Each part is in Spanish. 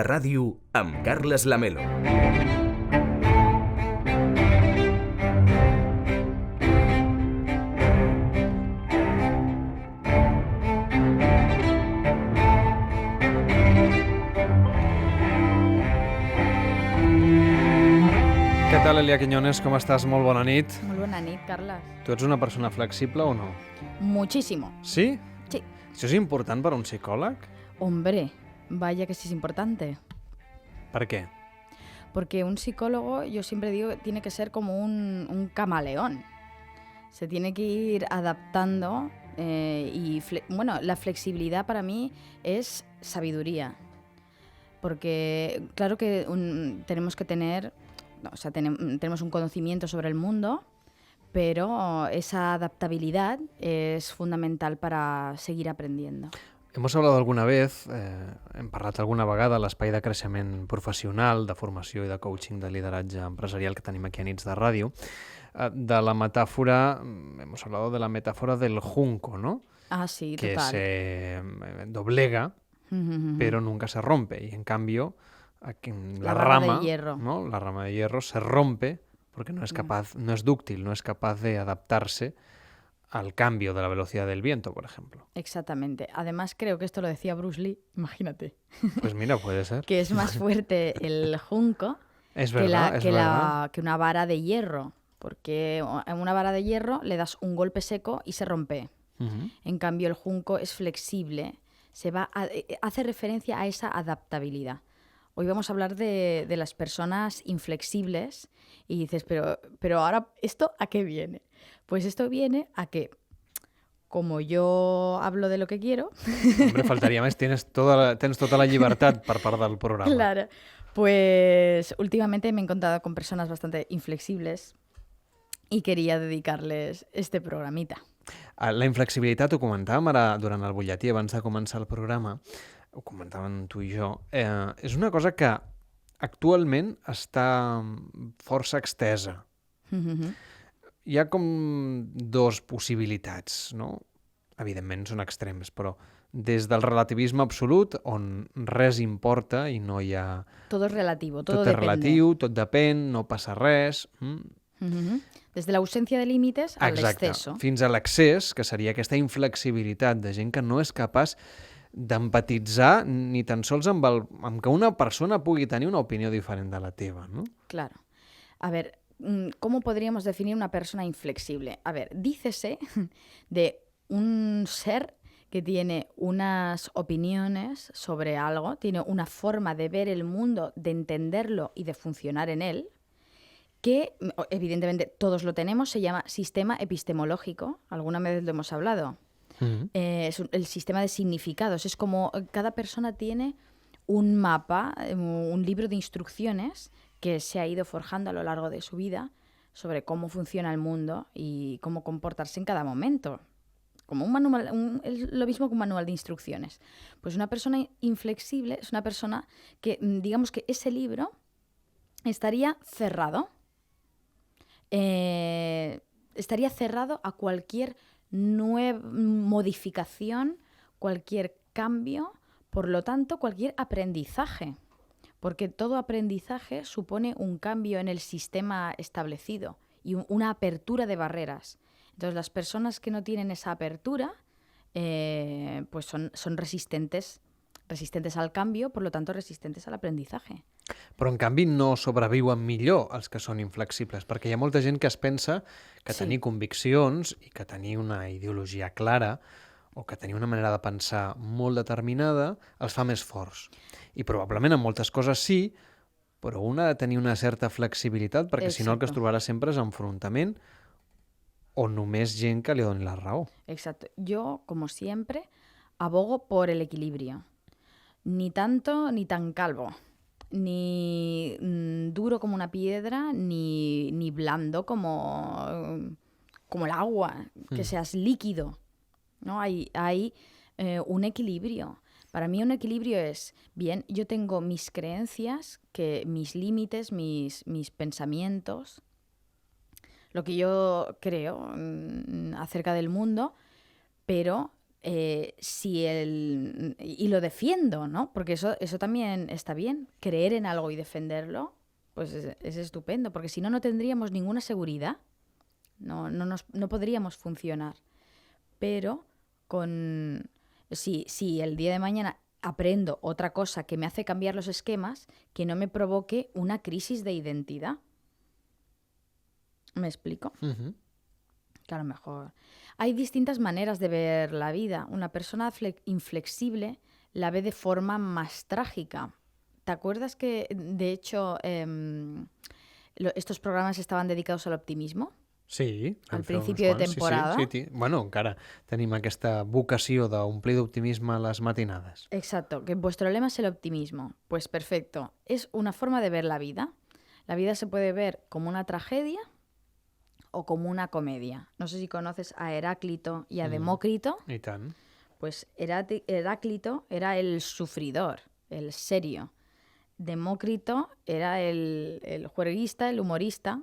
de ràdio amb Carles Lamelo. Què tal, Elia Quiñones? Com estàs? Molt bona nit. Molt bona nit, Carles. Tu ets una persona flexible o no? Muchísimo. Sí? Sí. Això és important per a un psicòleg? Hombre, vaya que sí es importante. Per què? Porque un psicólogo, yo siempre digo, tiene que ser como un camaleón. Se tiene que ir adaptando bueno, la flexibilidad para mí es sabiduría. Porque claro que tenemos que tener, o sea, tenemos un conocimiento sobre el mundo, pero esa adaptabilidad es fundamental para seguir aprendiendo. Hemos hablado alguna vez, hem parlat alguna vegada a l'espai de creixement professional, de formació i de coaching de lideratge empresarial que tenim aquí a Nits de Ràdio, de la metáfora, hemos hablado de la metáfora del junco, ¿no? Ah, sí, que total. se doblega, pero nunca se rompe. Y en cambio, aquí, la rama de hierro. ¿no? La rama de hierro se rompe porque no es capaz, no es dúctil, no es capaz de adaptarse al cambio de la velocidad del viento, por ejemplo. Exactamente. Además, creo que esto lo decía Bruce Lee, imagínate. Pues mira, puede ser. Que es más fuerte el junco que una vara de hierro. Porque en una vara de hierro le das un golpe seco y se rompe. En cambio, el junco es flexible. Hace referencia a esa adaptabilidad. Hoy vamos a hablar de las personas inflexibles y dices, pero ahora, ¿esto a qué viene? Pues esto viene a que, como yo hablo de lo que quiero... Hombre, faltaria més, tens tota la llibertat per part del programa. Claro, pues últimamente me he encontrado con personas bastante inflexibles y quería dedicarles este programita. La inflexibilitat, ho comentàvem ara durant el butlletí, abans de començar el programa, ho comentàvem tu i jo, és una cosa que actualment està força extesa. Hi ha com dos possibilitats, no? Evidentment són extrems, però des del relativisme absolut, on res importa i no hi ha... Todo es relativo, todo és depende. relatiu, tot depèn, no passa res... Des de l'ausencia de límites a l'exceso. Fins a l'excés, que seria aquesta inflexibilitat de gent que no és capaç d'empatitzar ni tan sols amb que una persona pugui tenir una opinió diferent de la teva, ¿no? Claro. A ver, ¿cómo podríamos definir una persona inflexible? A ver, dícese de un ser que tiene unas opiniones sobre algo, tiene una forma de ver el mundo, de entenderlo y de funcionar en él, que evidentemente todos lo tenemos, se llama sistema epistemológico, alguna vez lo hemos hablado. Es el sistema de significados, es como cada persona tiene un mapa, un libro de instrucciones que se ha ido forjando a lo largo de su vida sobre cómo funciona el mundo y cómo comportarse en cada momento. Como un manual, lo mismo que un manual de instrucciones. Pues una persona inflexible es una persona que, digamos que ese libro estaría cerrado. Estaría cerrado a cualquier modificación, cualquier cambio, por lo tanto, cualquier aprendizaje. Porque todo aprendizaje supone un cambio en el sistema establecido y una apertura de barreras. Entonces, las personas que no tienen esa apertura pues son resistentes al cambio, por lo tanto, resistentes al aprendizaje. Però, en canvi, no sobreviuen millor els que són inflexibles, perquè hi ha molta gent que es pensa que tenir conviccions i que tenir una ideologia clara o que tenir una manera de pensar molt determinada els fa més forts. I probablement en moltes coses sí, però un ha de tenir una certa flexibilitat perquè si no el que es trobarà sempre és enfrontament o només gent que li doni la raó. Exacto. Yo, como siempre, abogo por el equilibrio. Ni tanto ni tan calvo. Ni duro como una piedra, ni blando como el agua, que seas líquido, ¿no? Hay un equilibrio. Para mí un equilibrio es, bien, yo tengo mis creencias, mis límites, mis pensamientos, lo que yo creo acerca del mundo, pero y lo defiendo, ¿no? Porque eso también está bien. Creer en algo y defenderlo, pues es estupendo, porque si no, no tendríamos ninguna seguridad. No podríamos funcionar. Pero si el día de mañana aprendo otra cosa que me hace cambiar los esquemas, que no me provoque una crisis de identidad. ¿Me explico? Uh-huh. Que a lo mejor... Hay distintas maneras de ver la vida. Una persona inflexible la ve de forma más trágica. ¿Te acuerdas que, de hecho, estos programas estaban dedicados al optimismo? Sí, Al principio de temporada. Sí. Bueno, encara tenim aquesta vocació d'omplir d'optimisme les matinades. Exacto, que vuestro lema es el optimismo. Pues perfecto. Es una forma de ver la vida. La vida se puede ver como una tragedia o como una comedia. No sé si conoces a Heráclito y a Demócrito. I tant. Pues Heráclito era el sufridor, el serio. Demócrito era el juerguista, el humorista.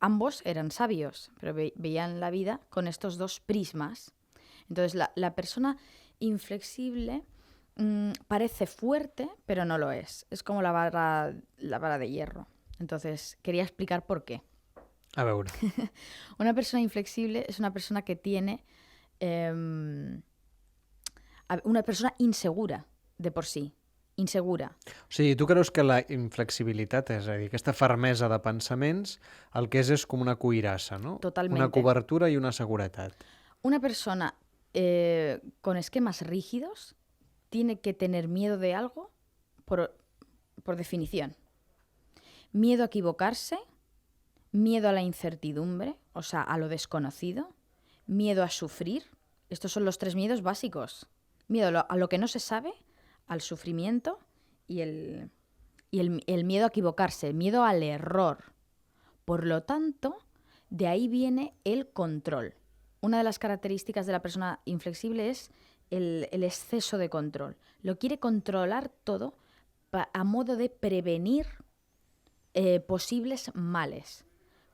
Ambos eran sabios, pero veían la vida con estos dos prismas. Entonces, la persona inflexible parece fuerte, pero no lo es. Es como la vara de hierro. Entonces, quería explicar por qué. A veure. Una persona inflexible es una persona que tiene... una persona insegura de por sí. Insegura. O sigui, tu creus que la inflexibilitat, és a dir, aquesta fermesa de pensaments, el que és com una cuirassa, no? Totalmente. Una cobertura i una seguretat. Una persona con esquemas rígidos tiene que tener miedo de algo por definición. Miedo a equivocarse, miedo a la incertidumbre, o sea, a lo desconocido, miedo a sufrir. Estos son los 3 miedos básicos. Miedo a lo que no se sabe, al sufrimiento y el miedo a equivocarse, el miedo al error. Por lo tanto, de ahí viene el control. Una de las características de la persona inflexible es el exceso de control. Lo quiere controlar todo a modo de prevenir posibles males,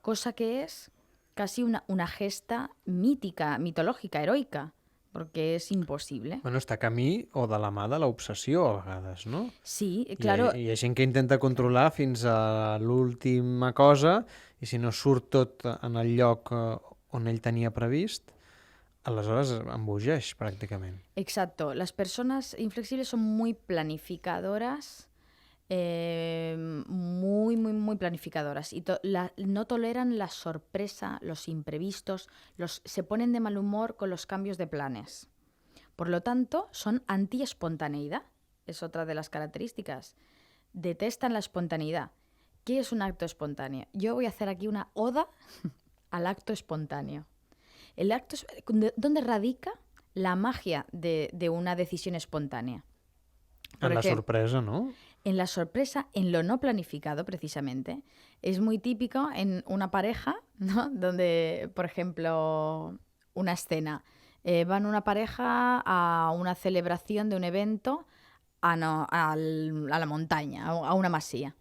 cosa que es casi una gesta mítica, mitològica, heroica, perquè és impossible. Bueno, està camí o de la mà de l'obsessió a vegades, no? Sí, claro. Hi ha gent que intenta controlar fins a l'última cosa i si no surt tot en el lloc on ell tenia previst, aleshores embogeix pràcticament. Exacto. Las personas inflexibles son muy planificadoras, muy planificadoras y no toleran la sorpresa, los imprevistos, se ponen de mal humor con los cambios de planes. Por lo tanto, son anti-espontaneidad, es otra de las características. Detestan la espontaneidad. ¿Qué es un acto espontáneo? Yo voy a hacer aquí una oda al acto espontáneo. ¿Dónde radica la magia de una decisión espontánea? En la sorpresa, ¿no? En la sorpresa, en lo no planificado, precisamente. Es muy típico en una pareja, ¿no? Donde, por ejemplo, una escena. Van una pareja a una celebración de un evento a la montaña, a una masía.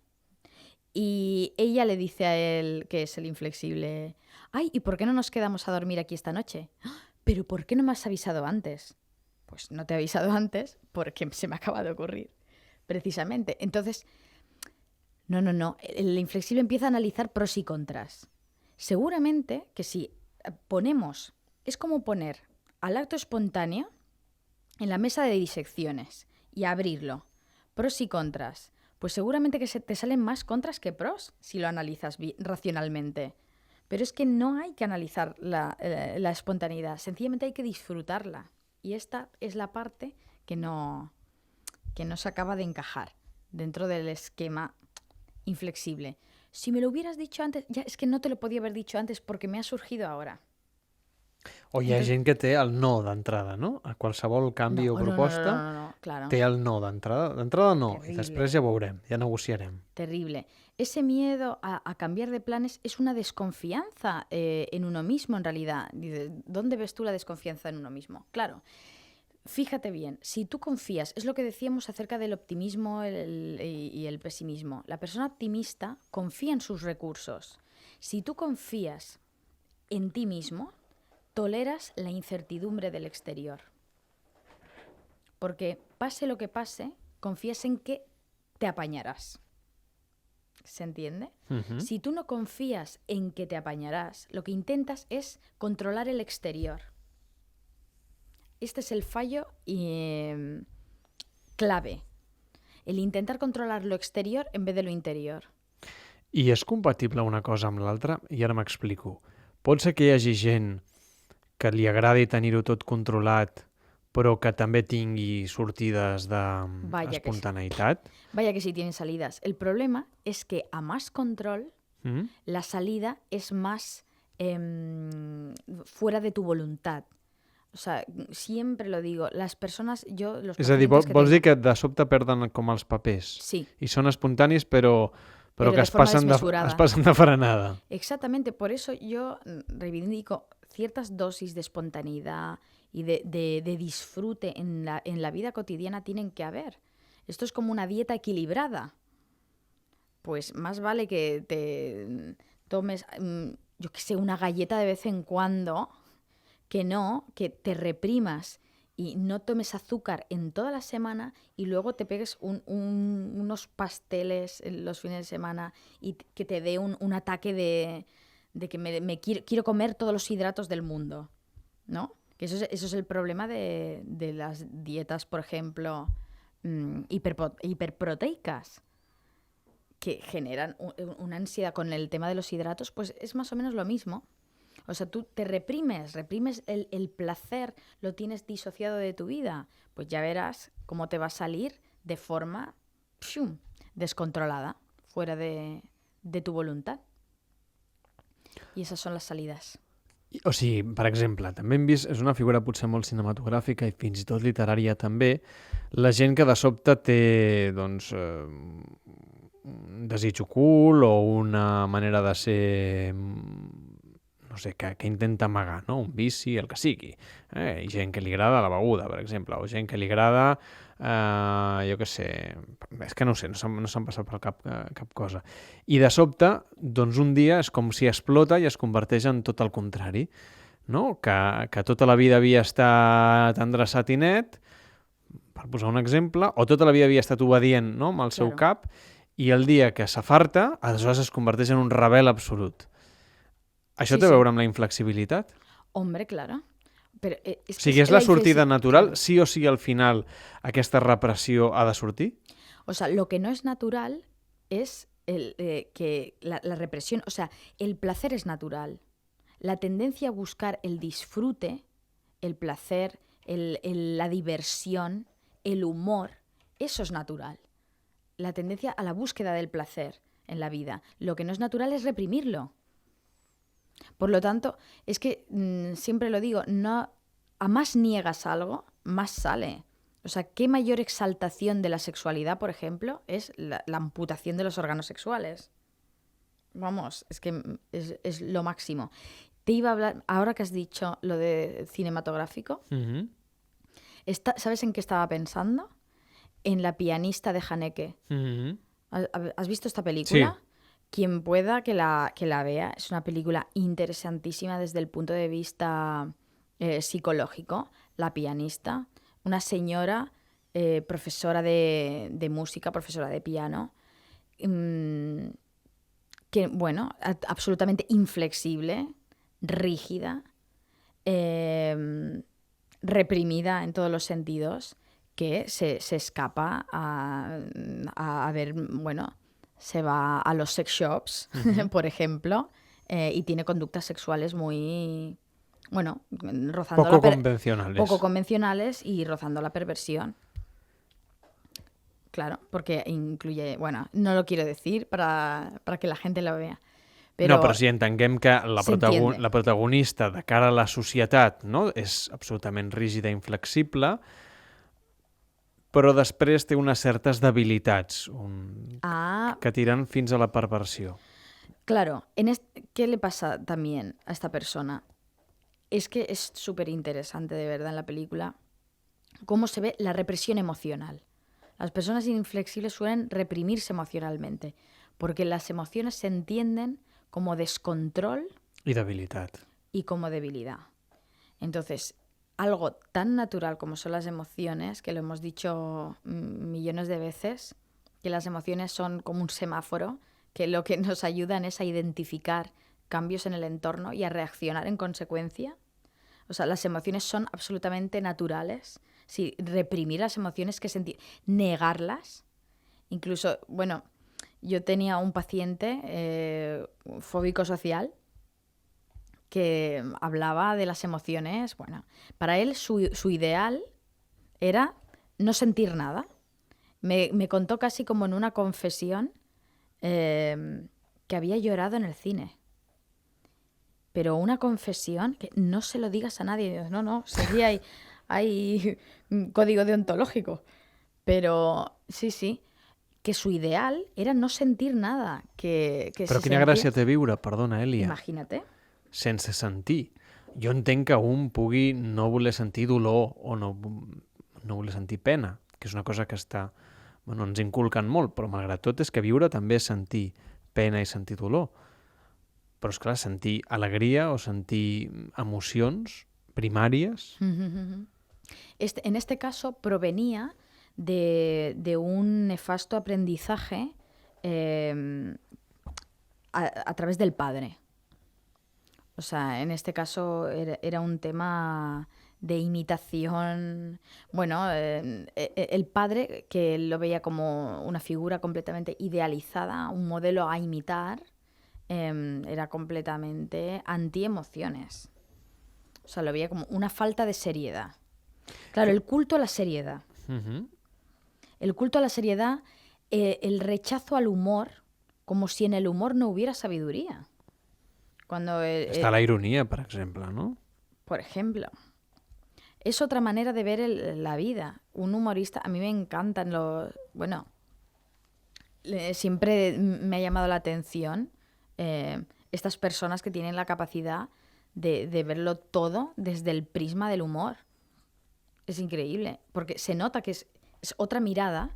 Y ella le dice a él, que es el inflexible, «Ay, ¿y por qué no nos quedamos a dormir aquí esta noche?» «¿Pero por qué no me has avisado antes?» Pues no te he avisado antes porque se me acaba de ocurrir. Precisamente. Entonces, no. El inflexible empieza a analizar pros y contras. Seguramente que si ponemos, es como poner al acto espontáneo en la mesa de disecciones y abrirlo. Pros y contras. Pues seguramente que te salen más contras que pros si lo analizas racionalmente. Pero es que no hay que analizar la espontaneidad. Sencillamente hay que disfrutarla. Y esta es la parte que no se acaba de encajar dentro del esquema inflexible. Si me lo hubieras dicho antes, ya es que no te lo podía haber dicho antes porque me ha surgido ahora. O hi ha gent que té el no d'entrada, no? A qualsevol canvi o proposta no, claro. té el no d'entrada. D'entrada no, Terrible. I després ja veurem, ja negociarem. Terrible. Ese miedo a cambiar de planes es una desconfianza en uno mismo, en realidad. ¿Dónde ves tú la desconfianza en uno mismo? Claro. Fíjate bien, si tú confías, es lo que decíamos acerca del optimismo y el pesimismo. La persona optimista confía en sus recursos. Si tú confías en ti mismo, toleras la incertidumbre del exterior. Porque pase lo que pase, confías en que te apañarás. ¿Se entiende? Si tú no confías en que te apañarás, lo que intentas es controlar el exterior. Este es el fallo clave. El intentar controlar lo exterior en vez de lo interior. I és compatible una cosa amb l'altra? I ara m'explico. Pot ser que hi hagi gent que li agradi tenir-ho tot controlat, però que també tingui sortides Vaya que sí. d'espontaneïtat? Vaya que sí tienen salidas. El problema es que a más control, la salida es más fuera de tu voluntad. O sea, siempre lo digo, las personas, los És a dir, pacientes que vols tengo- dir que de sobte perden com els papers? Sí. I són espontanis, però Pero que de es forma passen desmesurada. es passen de frenada. Exactamente, por eso yo reivindico ciertas dosis de espontaneidad y de disfrute en la vida cotidiana tienen que haber. Esto es como una dieta equilibrada. Pues más vale que te tomes, yo qué sé, una galleta de vez en cuando, que te reprimas y no tomes azúcar en toda la semana y luego te pegues unos pasteles en los fines de semana y que te dé un ataque de que me quiero comer todos los hidratos del mundo, ¿no? Que eso es el problema de las dietas, por ejemplo, hiperproteicas, que generan una ansiedad con el tema de los hidratos, pues es más o menos lo mismo. O sea, tú te reprimes el placer, lo tienes disociado de tu vida. Pues ya verás cómo te va a salir de forma descontrolada, fuera de tu voluntad. I esas són les salides. O sigui, per exemple, també hem vist, és una figura potser molt cinematogràfica i fins i tot literària també, la gent que de sobte té, doncs, un desig ocult o una manera de ser, no sé, que intenta amagar, no? Un vici, el que sigui. I gent que li agrada la beguda, per exemple, o gent que li agrada, jo què sé, és que no sé, no se'm passa pel cap cap cosa. I de sobte, doncs un dia és com si explota i es converteix en tot el contrari, no? Que tota la vida havia estat endreçat i net, per posar un exemple, o tota la vida havia estat obedient, no?, amb el seu cap, i el dia que s'afarta, aleshores es converteix en un rebel absolut. Això té a veure amb la inflexibilitat? Hombre, claro. Pero o sigui, és la sortida natural? Sí o sí al final aquesta repressió ha de sortir? O sea, lo que no es natural es que la represión, o sea, el placer es natural. La tendencia a buscar el disfrute, el placer, la diversión, el humor, eso es natural. La tendencia a la búsqueda del placer en la vida. Lo que no es natural es reprimirlo. Por lo tanto, es que siempre lo digo, a más niegas algo, más sale. O sea, ¿qué mayor exaltación de la sexualidad, por ejemplo, es la amputación de los órganos sexuales? Vamos, es que es lo máximo. Te iba a hablar, ahora que has dicho lo de cinematográfico, ¿sabes en qué estaba pensando? En La pianista de Haneke. ¿Has visto esta película? Sí. Quien pueda que la vea, es una película interesantísima desde el punto de vista psicológico. La pianista, una señora profesora de música, profesora de piano, que, bueno, absolutamente inflexible, rígida, reprimida en todos los sentidos, que se escapa a ver, bueno, se va a los sex shops, por ejemplo, y tiene conductas sexuales muy, bueno, rozando poco convencionales y rozando la perversión. Claro, porque incluye, bueno, no lo quiero decir para que la gente lo vea. Però si entenguem que la protagonista de cara a la societat, no, és absolutament rígida i inflexible, però després té unes certes debilitats que tiren fins a la perversió. Claro, ¿qué le pasa también a esta persona? Es que es súper interesante, de verdad, en la película, cómo se ve la represión emocional. Las personas inflexibles suelen reprimirse emocionalmente, porque las emociones se entienden como descontrol y debilitat. Y como debilidad. Entonces, algo tan natural como son las emociones, que lo hemos dicho millones de veces, que las emociones son como un semáforo, que lo que nos ayudan es a identificar cambios en el entorno y a reaccionar en consecuencia. O sea, las emociones son absolutamente naturales. Sí, reprimir las emociones, negarlas. Incluso, bueno, yo tenía un paciente fóbico social que hablaba de las emociones. Bueno, para él su ideal era no sentir nada. Me contó casi como en una confesión que había llorado en el cine. Pero una confesión que no se lo digas a nadie. No, sería hay un código deontológico. Pero sí, que su ideal era no sentir nada. Però quina gràcia té viure, perdona, Èlia, Imagínate. sense sentir. Jo entenc que un pugui no voler sentir dolor o no voler sentir pena, que és una cosa que ens inculquen molt, però malgrat tot és que viure també és sentir pena i sentir dolor. Però, esclar, sentir alegria o sentir emocions primàries... En este caso provenía de un nefasto aprendizaje a través del padre. O sea, en este caso era un tema de imitación. Bueno, el padre, que lo veía como una figura completamente idealizada, un modelo a imitar, era completamente anti-emociones. O sea, lo veía como una falta de seriedad. Claro, el culto a la seriedad. El culto a la seriedad, el rechazo al humor, como si en el humor no hubiera sabiduría. Cuando Està la ironia, per exemple, no? Por ejemplo. Es otra manera de ver la vida. Un humorista, a mí me encantan los... Bueno, siempre me ha llamado la atención estas personas que tienen la capacidad de verlo todo desde el prisma del humor. Es increíble, porque se nota que es otra mirada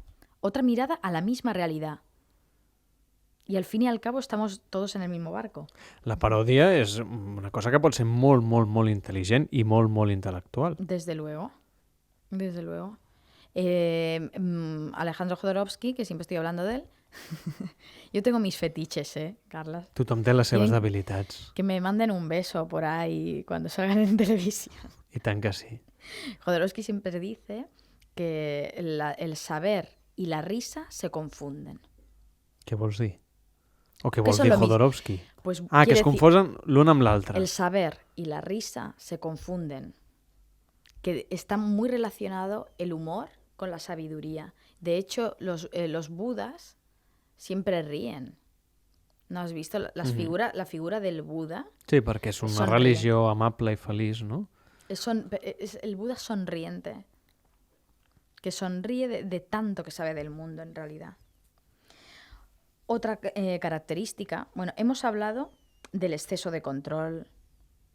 a la misma realidad. Y al fin y al cabo estamos todos en el mismo barco. La paròdia és una cosa que pot ser molt, molt, molt intel·ligent i molt, molt intel·lectual. Desde luego. Desde luego. Alejandro Jodorowsky, que siempre estoy hablando de él. Yo tengo mis fetiches, Carlas. Tothom té les seves Bien. debilitats. Que me manden un beso por ahí cuando salgan en televisión. I tant que sí. Jodorowsky siempre dice que el saber y la risa se confunden. Què vols dir? O què Que vol són dir lo mismo. Jodorowsky? Pues Que quiere es decir, confosen l'un amb l'altre. el saber y la risa se confunden. Que está muy relacionado el humor con la sabiduría. De hecho, los budas siempre ríen. ¿No has visto la figura del Buda? Sí, perquè és una Sonrient. religió amable i feliç, no? El Buda sonriente. Que sonríe de tanto que sabe del mundo, en realidad. Otra característica, bueno, hemos hablado del exceso de control,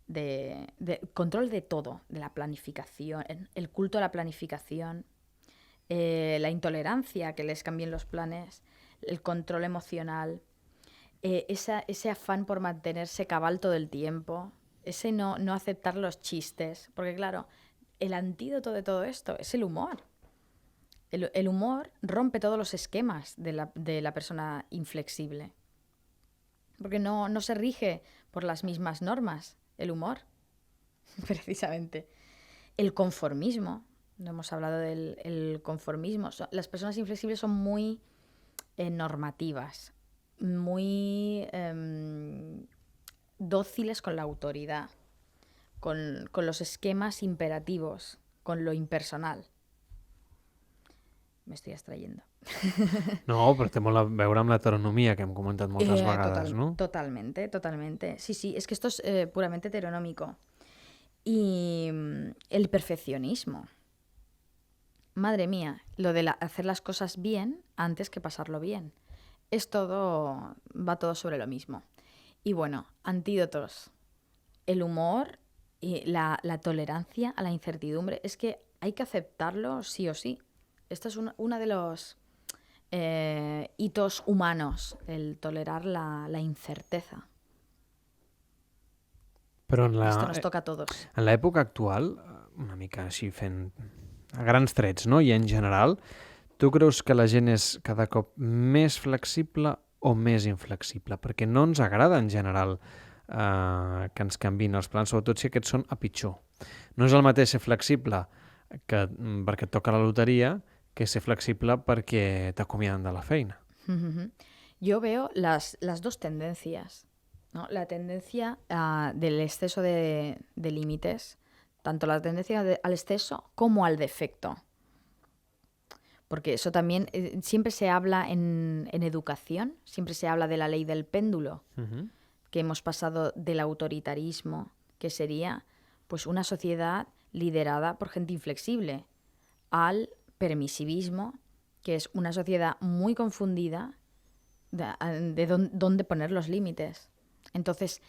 de control de todo, de la planificación, el culto a la planificación, la intolerancia, que les cambien los planes, el control emocional, ese afán por mantenerse cabal todo el tiempo, ese no aceptar los chistes, porque claro, el antídoto de todo esto es el humor. El humor rompe todos los esquemas de la persona inflexible. Porque no se rige por las mismas normas, el humor, precisamente. El conformismo, no hemos hablado del conformismo. Las personas inflexibles son muy normativas, muy dóciles con la autoridad, con los esquemas imperativos, con lo impersonal. Me estoy abstrayendo. No, però té molt a veure amb l'heteronomia que hem comentat moltes vegades, no? Totalmente. Sí, es que esto es puramente heteronómico. Y el perfeccionismo. Madre mía, lo de hacer las cosas bien antes que pasarlo bien. Va todo sobre lo mismo. Y bueno, antídotos. El humor y la tolerancia a la incertidumbre. Es que hay que aceptarlo sí o sí. Esto es uno de los hitos humanos, el tolerar la incerteza. Però Esto nos toca a todos. en l'època actual, una mica així fent a grans trets, no? I en general, tu creus que la gent és cada cop més flexible o més inflexible? Perquè no ens agrada en general que ens canviïn els plans, sobretot si aquests són a pitjor. No és el mateix ser flexible perquè et toca la loteria que ser flexible perquè t'acomiaden de la feina. Yo veo las dos tendencias, ¿no? La tendencia del exceso de límites, tanto la tendencia al exceso como al defecto. Porque eso también, siempre se habla en educación, siempre se habla de la ley del péndulo, que hemos pasado del autoritarismo, que sería pues una sociedad liderada por gente inflexible, al permisivismo, que es una sociedad muy confundida de dónde poner los límites. Entonces,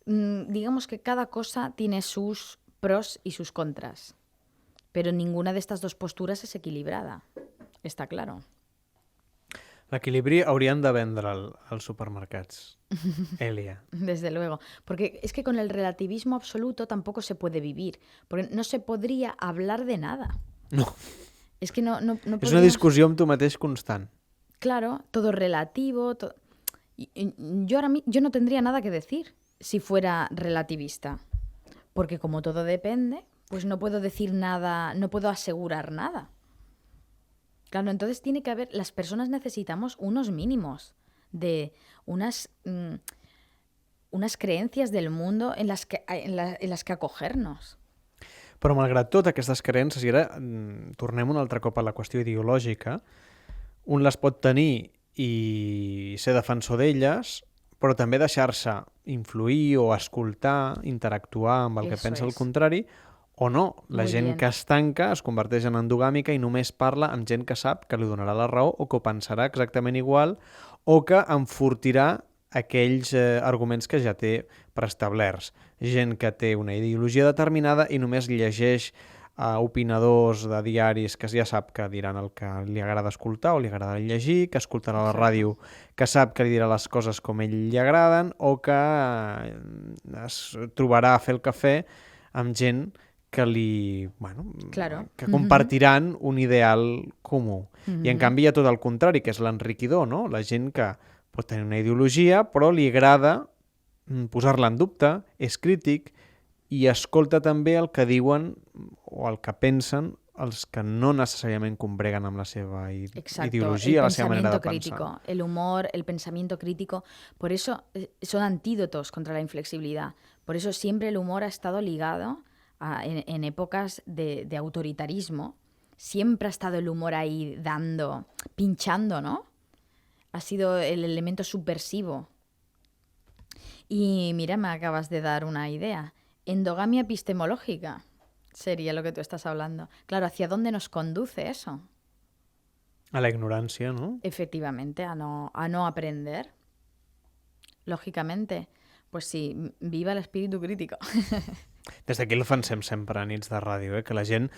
digamos que cada cosa tiene sus pros y sus contras, pero ninguna de estas dos posturas es equilibrada, está claro. L'equilibri haurien de vendre'l als supermercats, Elia. Desde luego, porque es que con el relativismo absoluto tampoco se puede vivir, porque no se podría hablar de nada. No. Es que no És una podríamos... discussió amb tu mateix constant. Claro, todo relativo. Yo no tendría nada que decir si fuera relativista, porque como todo depende, pues no puedo decir nada, no puedo asegurar nada. Claro, entonces tiene que haber, las personas necesitamos unos mínimos de unas creencias del mundo en las que acogernos. Però malgrat tot aquestes creences, i ara tornem un altre cop a la qüestió ideològica, un les pot tenir i ser defensor d'elles, però també deixar-se influir o escoltar, interactuar amb el que pensa el contrari, o no. La gent que es tanca es converteix en endogàmica i només parla amb gent que sap que li donarà la raó o que ho pensarà exactament igual o que enfortirà aquells arguments que ja té preestablerts. Gent que té una ideologia determinada i només llegeix opinadors de diaris que ja sap que diran el que li agrada escoltar o li agrada llegir, que escoltarà la ràdio que sap que li dirà les coses com ell li agraden o que es trobarà a fer el cafè amb gent que que compartiran un ideal comú. I en canvi hi ha tot el contrari, que és l'enriquidor, no? La gent que pot tenir una ideologia però li agrada posar-la en dubte, és crític i escolta també el que diuen o el que pensen els que no necessàriament combreguen amb la seva ideologia, la seva manera de pensar. El humor, el pensamiento crítico, por eso son antídotos contra la inflexibilidad. Por eso siempre el humor ha estado ligado en épocas de autoritarismo. Siempre ha estado el humor ahí pinchando, ¿no? Ha sido el elemento subversivo. Y mira, me acabas de dar una idea. Endogamia epistemológica sería lo que tú estás hablando. Claro, ¿hacia dónde nos conduce eso? A la ignorancia, ¿no? Efectivamente, a no aprender. Lógicamente. Pues sí, viva el espíritu crítico. Des d'aquí el defensem sempre a nits de ràdio, que la gent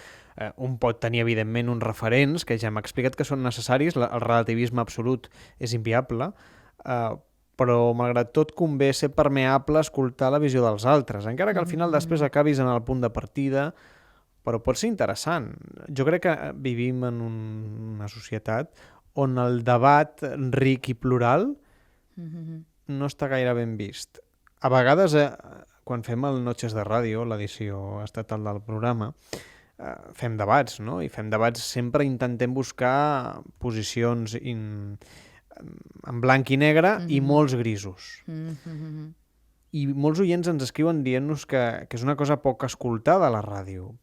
un pot tenir, evidentment, uns referents que ja hem explicat que són necessaris, el relativisme absolut és inviable, però malgrat tot convé ser permeable a escoltar la visió dels altres, encara que al final després acabis en el punt de partida, però pot ser interessant. Jo crec que vivim en una societat on el debat ric i plural no està gaire ben vist. A vegades, quan fem el Noches de Ràdio, l'edició estatal del programa, fem debats, no? I fem debats, sempre intentem buscar posicions en blanc i negre i molts grisos. I molts oients ens escriuen dient-nos que és una cosa poc escoltada a la ràdio.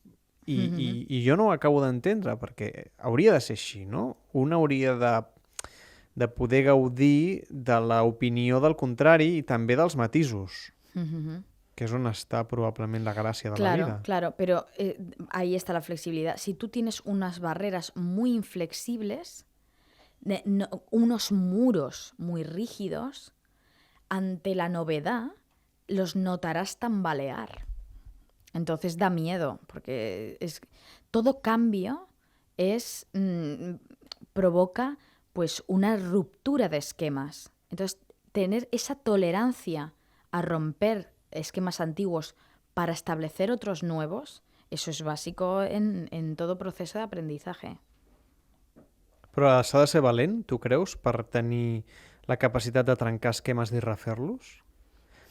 I jo no ho acabo d'entendre, perquè hauria de ser així, no? Un hauria de poder gaudir de l'opinió del contrari i també dels matisos, que és on està probablement la gràcia de la vida. Claro, pero ahí está la flexibilidad. Si tú tienes unas barreras muy inflexibles, unos muros muy rígidos, ante la novedad los notarás tambalear. Entonces da miedo, porque todo cambio provoca pues una ruptura de esquemas. Entonces, tener esa tolerancia a romper esquemas antiguos para establecer otros nuevos Eso es básico en todo proceso de aprendizaje. Però s'ha de ser valent, tu creus, per tenir la capacitat de trencar esquemes i refer-los?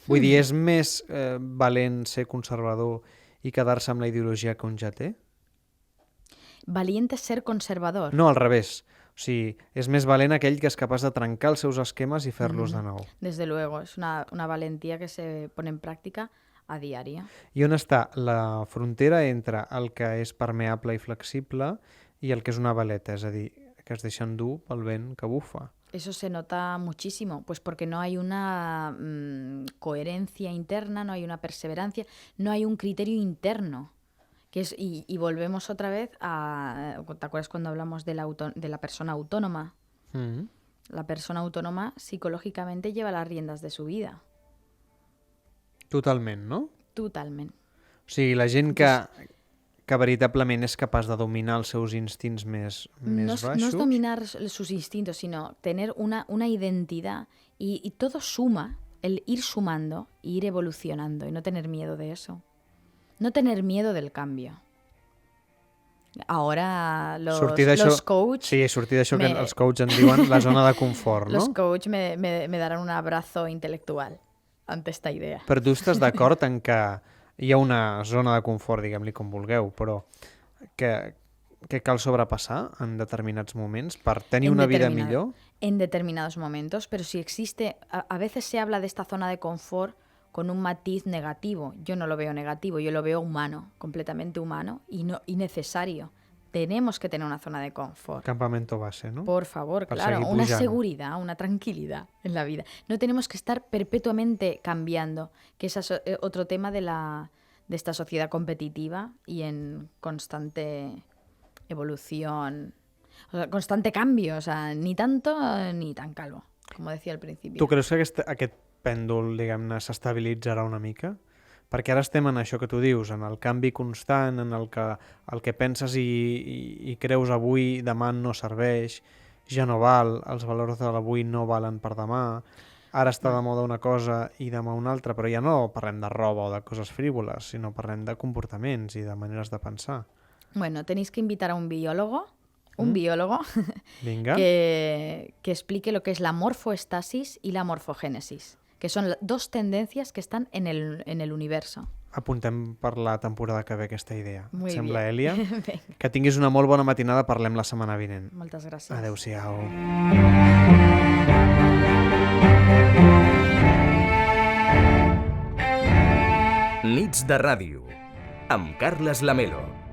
Vull dir, és més valent ser conservador i quedar-se amb la ideologia que un ja té? Valiente es ser conservador. No, al revés. O sigui, és més valent aquell que és capaç de trencar els seus esquemes i fer-los de nou. Desde luego, es una valentía que se pone en práctica a diario. I on està la frontera entre el que és permeable i flexible i el que és una veleta, és a dir, que es deixen dur pel vent que bufa? Eso se nota muchísimo, pues porque no hay una coherencia interna, no hay una perseverancia, no hay un criterio interno. Y volvemos otra vez a... ¿Te acuerdas cuando hablamos de la persona autónoma? La persona autónoma psicológicamente lleva las riendas de su vida. Totalment, no? Totalment. O sigui, la gent que veritablement és capaç de dominar els seus instints més No baixos... es dominar sus instintos, sino tener una identidad y todo suma, el ir sumando, e ir evolucionando y no tener miedo de eso. No tener miedo del cambio. Ahora los coach... Sí, sortir d'això que els coach en diuen la zona de confort, no? Los coach me darán un abrazo intelectual ante esta idea. Però tu estàs d'acord en que hi ha una zona de confort, diguem-li com vulgueu, però que cal sobrepassar en determinats moments per tenir una vida millor? En determinados momentos, pero si existe... A veces se habla de esta zona de confort con un matiz negativo. Yo no lo veo negativo, yo lo veo humano, completamente humano y necesario. Tenemos que tener una zona de confort. Campamento base, ¿no? Por favor, claro, una seguridad, una tranquilidad en la vida. No tenemos que estar perpetuamente cambiando, que ese es otro tema de esta sociedad competitiva y en constante evolución, o sea, constante cambio, o sea, ni tanto ni tan calvo, como decía al principio. Tu creus que aquest pèndol, diguem-ne, s'estabilitzarà una mica? Perquè ara estem en això que tu dius, en el canvi constant, en el que penses i creus avui, demà no serveix, ja no val, els valors de l'avui no valen per demà, ara està de moda una cosa i demà una altra, però ja no parlem de roba o de coses frívoles, sinó parlem de comportaments i de maneres de pensar. Bueno, tenéis que invitar a un biólogo Vinga. que explique lo que es la morfoestasis y la morfogénesis, que son dos tendencias que están en el universo. Apuntem per la temporada que ve aquesta idea. Muy Sembla, bien. Èlia? Que tinguis una molt bona matinada, parlem la setmana vinent. Moltes gràcies. Adéu-siau. Nits de ràdio, amb Carles Lamelo.